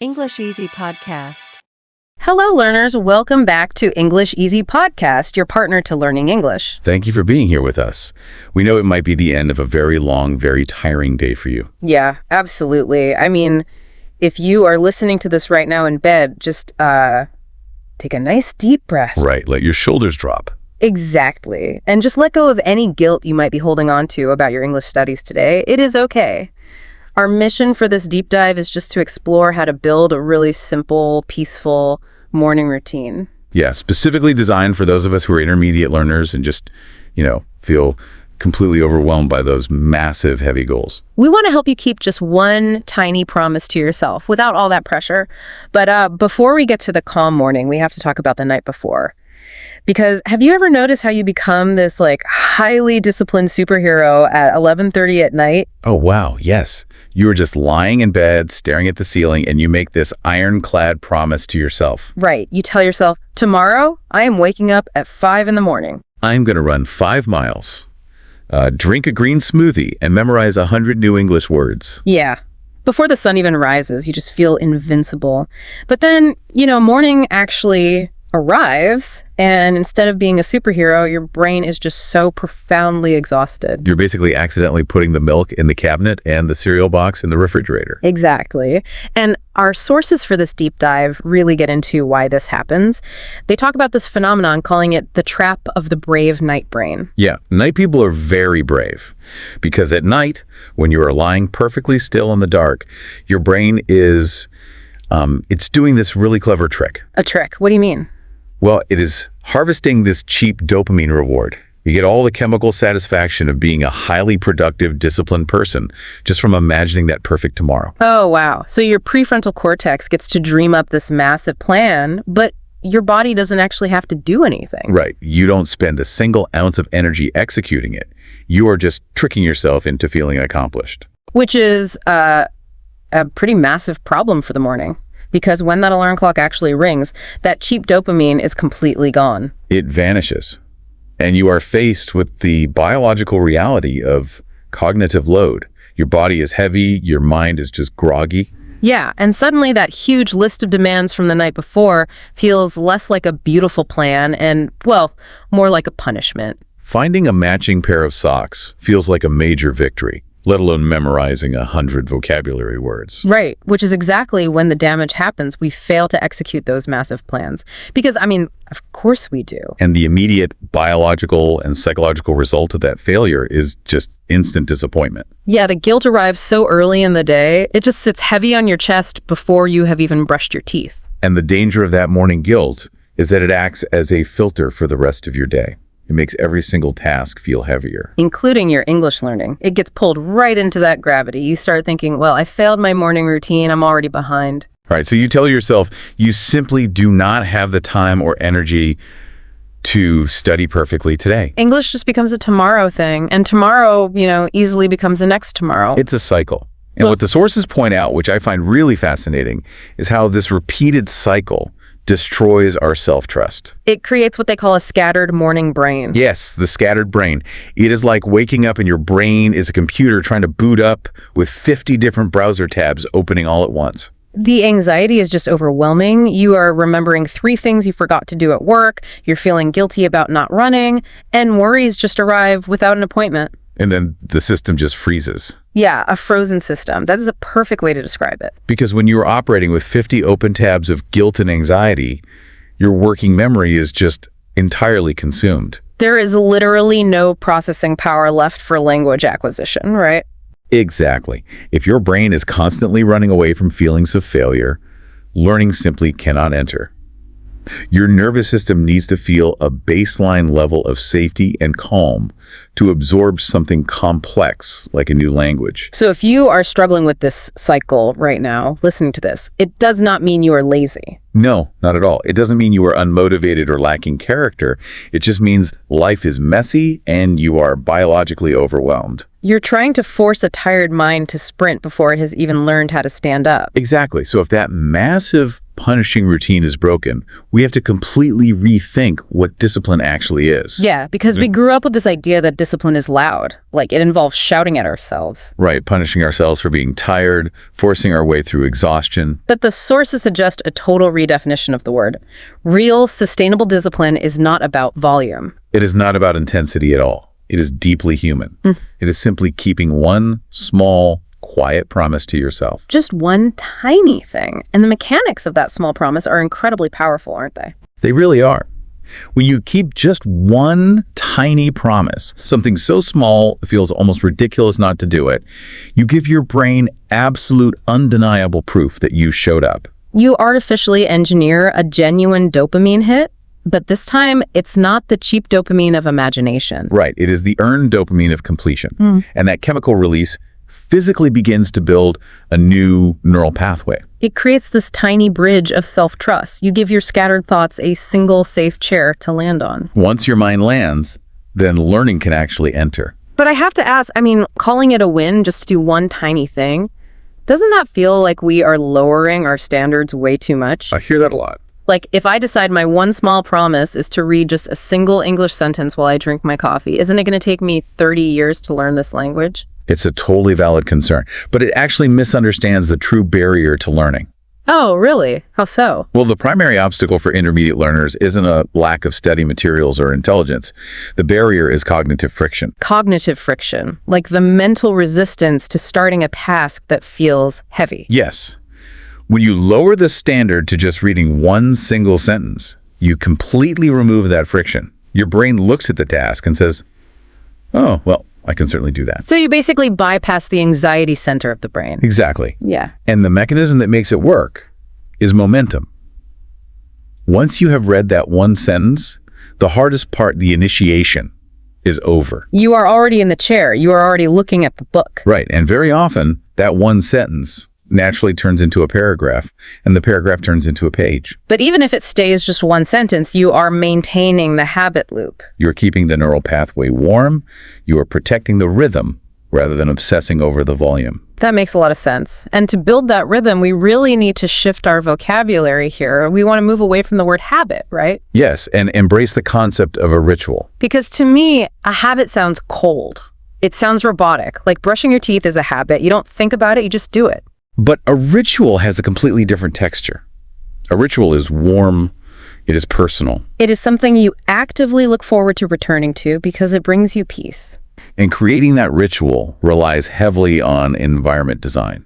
English Easy Podcast. Hello, learners. Welcome back to English Easy Podcast, your partner to learning English. Thank you for being here with us. We know it might be the end of a very long, very tiring day for you. Yeah, absolutely. I mean, if you are listening to this right now in bed, just take a nice deep breath. Right, let your shoulders drop. Exactly. And just let go of any guilt you might be holding on to about your English studies today. It is okay. Our mission for this deep dive is just to explore how to build a really simple, peaceful morning routine. Yeah, specifically designed for those of us who are intermediate learners and just, feel completely overwhelmed by those massive, heavy goals. We want to help you keep just one tiny promise to yourself without all that pressure. But before we get to the calm morning, we have to talk about the night before. Because have you ever noticed how you become this highly disciplined superhero at 11:30 at night? Oh, wow, yes. You are just lying in bed, staring at the ceiling, and you make this ironclad promise to yourself. Right. You tell yourself, tomorrow I am waking up at 5 in the morning. I'm going to run 5 miles, drink a green smoothie, and memorize 100 new English words. Yeah. Before the sun even rises, you just feel invincible. But then, morning actually arrives, and instead of being a superhero, your brain is just so profoundly exhausted. You're basically accidentally putting the milk in the cabinet and the cereal box in the refrigerator. Exactly. And our sources for this deep dive really get into why this happens. They talk about this phenomenon, calling it the trap of the brave night brain. Yeah, night people are very brave because at night, when you are lying perfectly still in the dark, your brain is, it's doing this really clever trick. A trick? What do you mean? Well, it is harvesting this cheap dopamine reward. You get all the chemical satisfaction of being a highly productive, disciplined person just from imagining that perfect tomorrow. Oh, wow. So your prefrontal cortex gets to dream up this massive plan, but your body doesn't actually have to do anything. Right. You don't spend a single ounce of energy executing it. You are just tricking yourself into feeling accomplished. Which is a pretty massive problem for the morning. Because when that alarm clock actually rings, that cheap dopamine is completely gone. It vanishes. And you are faced with the biological reality of cognitive load. Your body is heavy, your mind is just groggy. Yeah, and suddenly that huge list of demands from the night before feels less like a beautiful plan and, well, more like a punishment. Finding a matching pair of socks feels like a major victory, let alone memorizing 100 vocabulary words. Right, which is exactly when the damage happens. We fail to execute those massive plans. Because, of course we do. And the immediate biological and psychological result of that failure is just instant disappointment. Yeah, the guilt arrives so early in the day, it just sits heavy on your chest before you have even brushed your teeth. And the danger of that morning guilt is that it acts as a filter for the rest of your day. It makes every single task feel heavier. Including your English learning. It gets pulled right into that gravity. You start thinking, well, I failed my morning routine. I'm already behind. All right, so you tell yourself you simply do not have the time or energy to study perfectly today. English just becomes a tomorrow thing. And tomorrow, easily becomes the next tomorrow. It's a cycle. And what the sources point out, which I find really fascinating, is how this repeated cycle destroys our self-trust. It creates what they call a scattered morning brain. Yes, the scattered brain. It is like waking up and your brain is a computer trying to boot up with 50 different browser tabs opening all at once. The anxiety is just overwhelming. You are remembering 3 things you forgot to do at work, you're feeling guilty about not running, and worries just arrive without an appointment. And then the system just freezes. Yeah, a frozen system. That is a perfect way to describe it. Because when you're operating with 50 open tabs of guilt and anxiety, your working memory is just entirely consumed. There is literally no processing power left for language acquisition, right? Exactly. If your brain is constantly running away from feelings of failure, learning simply cannot enter. Your nervous system needs to feel a baseline level of safety and calm to absorb something complex like a new language. So if you are struggling with this cycle right now, listening to this, it does not mean you are lazy. No, not at all. It doesn't mean you are unmotivated or lacking character. It just means life is messy and you are biologically overwhelmed. You're trying to force a tired mind to sprint before it has even learned how to stand up. Exactly. So if that massive punishing routine is broken, we have to completely rethink what discipline actually is. Yeah, because we grew up with this idea that discipline is loud. Like, it involves shouting at ourselves. Right, punishing ourselves for being tired, forcing our way through exhaustion. But the sources suggest a total redefinition of the word. Real, sustainable discipline is not about volume. It is not about intensity at all. It is deeply human. It is simply keeping one small, quiet promise to yourself. Just one tiny thing. And the mechanics of that small promise are incredibly powerful, aren't they? They really are. When you keep just one tiny promise, something so small it feels almost ridiculous not to do it, you give your brain absolute undeniable proof that you showed up. You artificially engineer a genuine dopamine hit, but this time it's not the cheap dopamine of imagination. Right. It is the earned dopamine of completion. And that chemical release physically begins to build a new neural pathway. It creates this tiny bridge of self-trust. You give your scattered thoughts a single safe chair to land on. Once your mind lands, then learning can actually enter. But I have to ask, calling it a win just to do one tiny thing, doesn't that feel like we are lowering our standards way too much? I hear that a lot. Like, if I decide my one small promise is to read just a single English sentence while I drink my coffee, isn't it going to take me 30 years to learn this language? It's a totally valid concern, but it actually misunderstands the true barrier to learning. Oh, really? How so? Well, the primary obstacle for intermediate learners isn't a lack of study materials or intelligence. The barrier is cognitive friction. Cognitive friction, like the mental resistance to starting a task that feels heavy. Yes. When you lower the standard to just reading one single sentence, you completely remove that friction. Your brain looks at the task and says, oh, well, I can certainly do that. So you basically bypass the anxiety center of the brain. Exactly. Yeah. And the mechanism that makes it work is momentum. Once you have read that one sentence, the hardest part, the initiation, is over. You are already in the chair. You are already looking at the book. Right. And very often, that one sentence naturally turns into a paragraph, and the paragraph turns into a page. But even if it stays just one sentence, you are maintaining the habit loop. You're keeping the neural pathway warm. You are protecting the rhythm rather than obsessing over the volume. That makes a lot of sense. And to build that rhythm, we really need to shift our vocabulary here. We want to move away from the word habit, right? Yes, and embrace the concept of a ritual. Because to me, a habit sounds cold. It sounds robotic. Like brushing your teeth is a habit. You don't think about it, you just do it. But a ritual has a completely different texture. A ritual is warm, it is personal. It is something you actively look forward to returning to because it brings you peace. And creating that ritual relies heavily on environment design.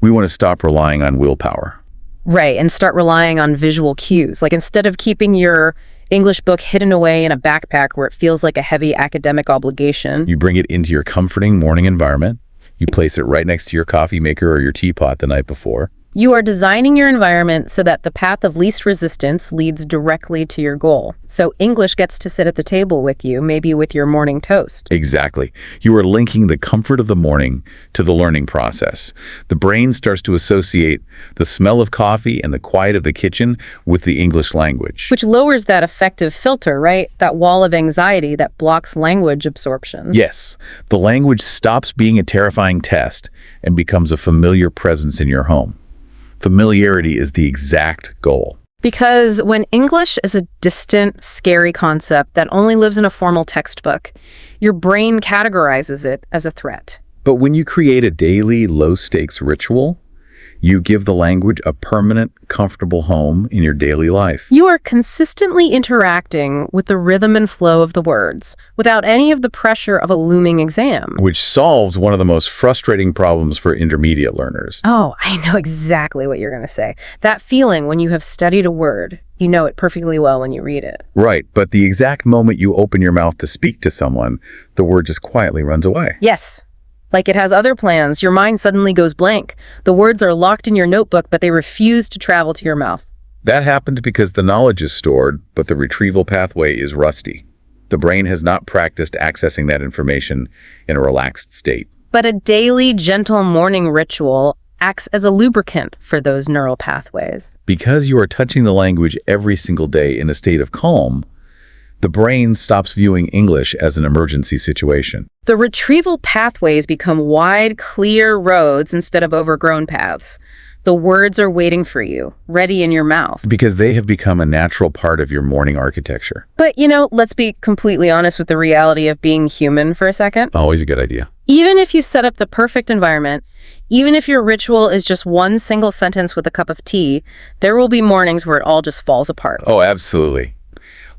We want to stop relying on willpower. Right, and start relying on visual cues. Like instead of keeping your English book hidden away in a backpack where it feels like a heavy academic obligation, you bring it into your comforting morning environment. You place it right next to your coffee maker or your teapot the night before. you are designing your environment so that the path of least resistance leads directly to your goal. So English gets to sit at the table with you, maybe with your morning toast. Exactly. You are linking the comfort of the morning to the learning process. The brain starts to associate the smell of coffee and the quiet of the kitchen with the English language. Which lowers that affective filter, right? That wall of anxiety that blocks language absorption. Yes. The language stops being a terrifying test and becomes a familiar presence in your home. Familiarity is the exact goal. Because when English is a distant, scary concept that only lives in a formal textbook, your brain categorizes it as a threat. But when you create a daily, low-stakes ritual, you give the language a permanent, comfortable home in your daily life. You are consistently interacting with the rhythm and flow of the words without any of the pressure of a looming exam. Which solves one of the most frustrating problems for intermediate learners. Oh, I know exactly what you're going to say. That feeling when you have studied a word, you know it perfectly well when you read it. Right, but the exact moment you open your mouth to speak to someone, the word just quietly runs away. Yes. Like it has other plans, your mind suddenly goes blank. The words are locked in your notebook, but they refuse to travel to your mouth. That happened because the knowledge is stored, but the retrieval pathway is rusty. The brain has not practiced accessing that information in a relaxed state. But a daily, gentle morning ritual acts as a lubricant for those neural pathways. Because you are touching the language every single day in a state of calm, the brain stops viewing English as an emergency situation. The retrieval pathways become wide, clear roads instead of overgrown paths. The words are waiting for you, ready in your mouth. Because they have become a natural part of your morning architecture. But, let's be completely honest with the reality of being human for a second. Always a good idea. Even if you set up the perfect environment, even if your ritual is just one single sentence with a cup of tea, there will be mornings where it all just falls apart. Oh, absolutely.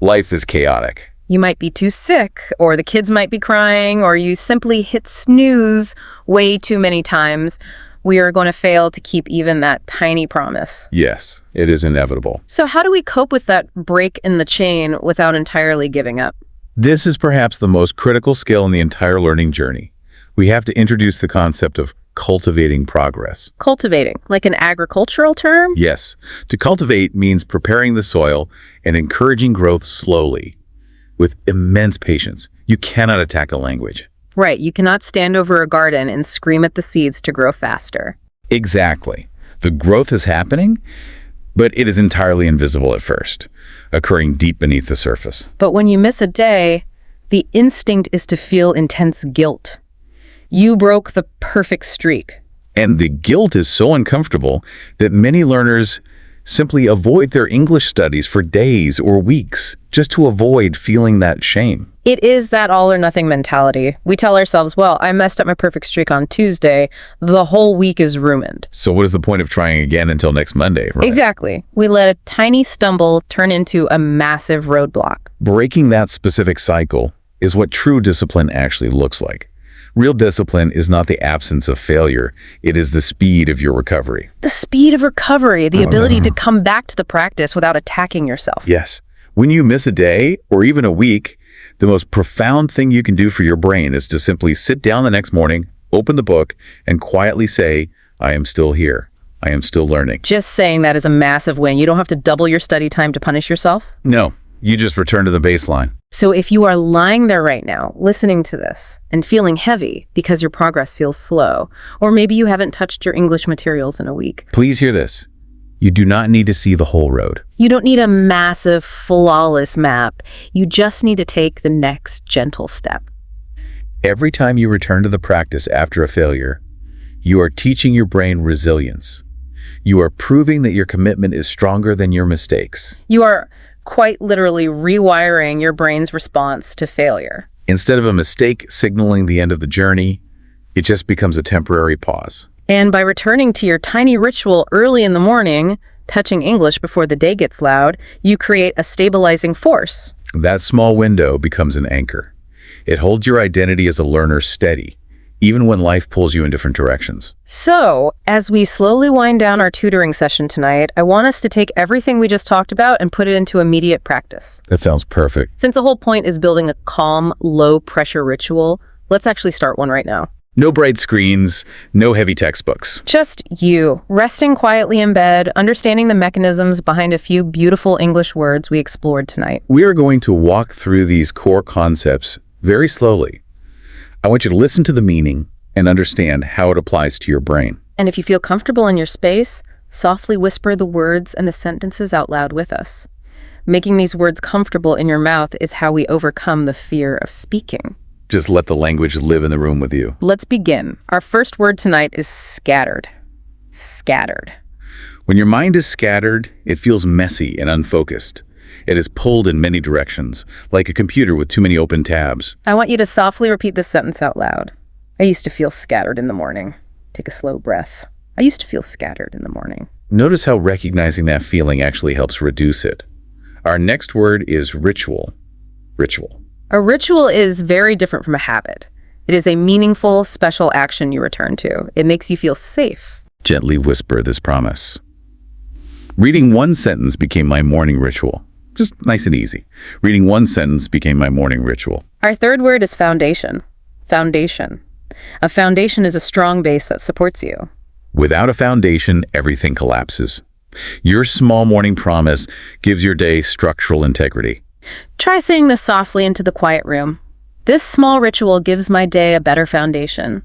Life is chaotic. You might be too sick, or the kids might be crying, or you simply hit snooze way too many times. We are going to fail to keep even that tiny promise. Yes, it is inevitable. So how do we cope with that break in the chain without entirely giving up? This is perhaps the most critical skill in the entire learning journey. We have to introduce the concept of cultivating progress. Cultivating, like an agricultural term? Yes, to cultivate means preparing the soil and encouraging growth slowly, with immense patience. You cannot attack a language. Right, you cannot stand over a garden and scream at the seeds to grow faster. Exactly. The growth is happening, but it is entirely invisible at first, occurring deep beneath the surface. But when you miss a day, the instinct is to feel intense guilt. You broke the perfect streak. And the guilt is so uncomfortable that many learners simply avoid their English studies for days or weeks just to avoid feeling that shame. It is that all or nothing mentality. We tell ourselves, well, I messed up my perfect streak on Tuesday. The whole week is ruined. So what is the point of trying again until next Monday, right? Exactly. We let a tiny stumble turn into a massive roadblock. Breaking that specific cycle is what true discipline actually looks like. Real discipline is not the absence of failure. It is the speed of your recovery. The speed of recovery, the ability to come back to the practice without attacking yourself. Yes. When you miss a day or even a week, the most profound thing you can do for your brain is to simply sit down the next morning, open the book, and quietly say, I am still here. I am still learning. Just saying that is a massive win. You don't have to double your study time to punish yourself. No, you just return to the baseline. So if you are lying there right now, listening to this, and feeling heavy because your progress feels slow, or maybe you haven't touched your English materials in a week. Please hear this. You do not need to see the whole road. You don't need a massive, flawless map. You just need to take the next gentle step. Every time you return to the practice after a failure, you are teaching your brain resilience. You are proving that your commitment is stronger than your mistakes. You are quite literally rewiring your brain's response to failure. Instead of a mistake signaling the end of the journey, it just becomes a temporary pause. And by returning to your tiny ritual early in the morning, touching English before the day gets loud, you create a stabilizing force. That small window becomes an anchor. It holds your identity as a learner steady, even when life pulls you in different directions. So, as we slowly wind down our tutoring session tonight, I want us to take everything we just talked about and put it into immediate practice. That sounds perfect. Since the whole point is building a calm, low-pressure ritual, let's actually start one right now. No bright screens, no heavy textbooks. Just you, resting quietly in bed, understanding the mechanisms behind a few beautiful English words we explored tonight. We are going to walk through these core concepts very slowly. I want you to listen to the meaning and understand how it applies to your brain. And if you feel comfortable in your space, softly whisper the words and the sentences out loud with us. Making these words comfortable in your mouth is how we overcome the fear of speaking. Just let the language live in the room with you. Let's begin. Our first word tonight is scattered. Scattered. When your mind is scattered, it feels messy and unfocused. It is pulled in many directions, like a computer with too many open tabs. I want you to softly repeat this sentence out loud. I used to feel scattered in the morning. Take a slow breath. I used to feel scattered in the morning. Notice how recognizing that feeling actually helps reduce it. Our next word is ritual. Ritual. A ritual is very different from a habit. It is a meaningful, special action you return to. It makes you feel safe. Gently whisper this promise. Reading one sentence became my morning ritual. Just nice and easy. Reading one sentence became my morning ritual. Our third word is foundation. Foundation. A foundation is a strong base that supports you. Without a foundation, everything collapses. Your small morning promise gives your day structural integrity. Try saying this softly into the quiet room. This small ritual gives my day a better foundation.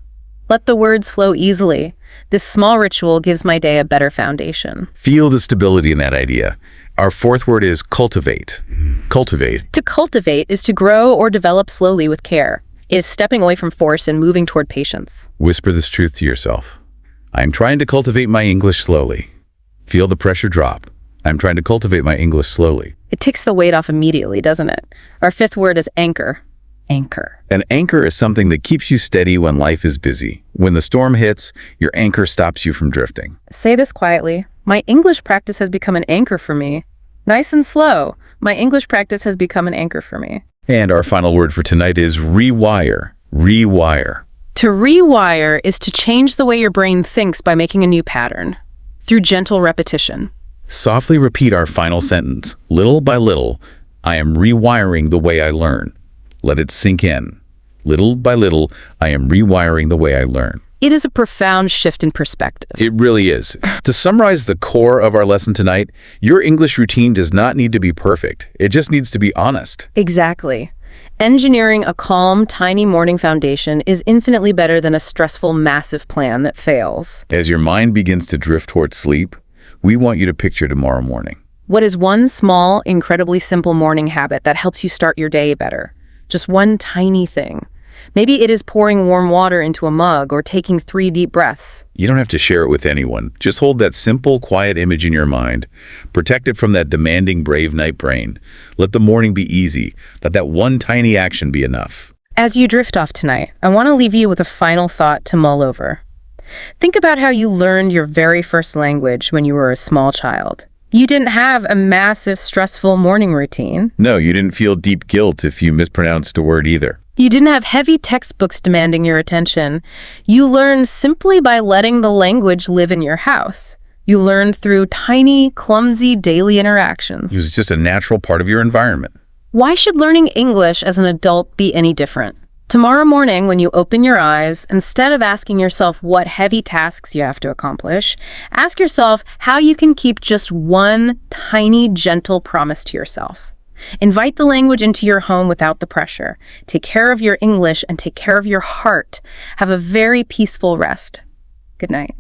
Let the words flow easily. This small ritual gives my day a better foundation. Feel the stability in that idea. Our fourth word is cultivate. Cultivate. To cultivate is to grow or develop slowly with care. It is stepping away from force and moving toward patience. Whisper this truth to yourself. I'm trying to cultivate my English slowly. Feel the pressure drop. I'm trying to cultivate my English slowly. It takes the weight off immediately, doesn't it? Our fifth word is anchor. Anchor. An anchor is something that keeps you steady when life is busy. When the storm hits, your anchor stops you from drifting. Say this quietly. My English practice has become an anchor for me. Nice and slow. My English practice has become an anchor for me. And our final word for tonight is rewire. Rewire. To rewire is to change the way your brain thinks by making a new pattern through gentle repetition. Softly repeat our final sentence. Little by little, I am rewiring the way I learn. Let it sink in. Little by little, I am rewiring the way I learn. It is a profound shift in perspective. It really is. To summarize the core of our lesson tonight, your English routine does not need to be perfect. It just needs to be honest. Exactly. Engineering a calm, tiny morning foundation is infinitely better than a stressful, massive plan that fails. As your mind begins to drift towards sleep, we want you to picture tomorrow morning. What is one small, incredibly simple morning habit that helps you start your day better? Just one tiny thing. Maybe it is pouring warm water into a mug or taking 3 deep breaths. You don't have to share it with anyone. Just hold that simple, quiet image in your mind. Protect it from that demanding, brave night brain. Let the morning be easy. Let that one tiny action be enough. As you drift off tonight, I want to leave you with a final thought to mull over. Think about how you learned your very first language when you were a small child. You didn't have a massive, stressful morning routine. No, you didn't feel deep guilt if you mispronounced a word either. You didn't have heavy textbooks demanding your attention. You learned simply by letting the language live in your house. You learned through tiny, clumsy daily interactions. It was just a natural part of your environment. Why should learning English as an adult be any different? Tomorrow morning, when you open your eyes, instead of asking yourself what heavy tasks you have to accomplish, ask yourself how you can keep just one tiny, gentle promise to yourself. Invite the language into your home without the pressure. Take care of your English and take care of your heart. Have a very peaceful rest. Good night.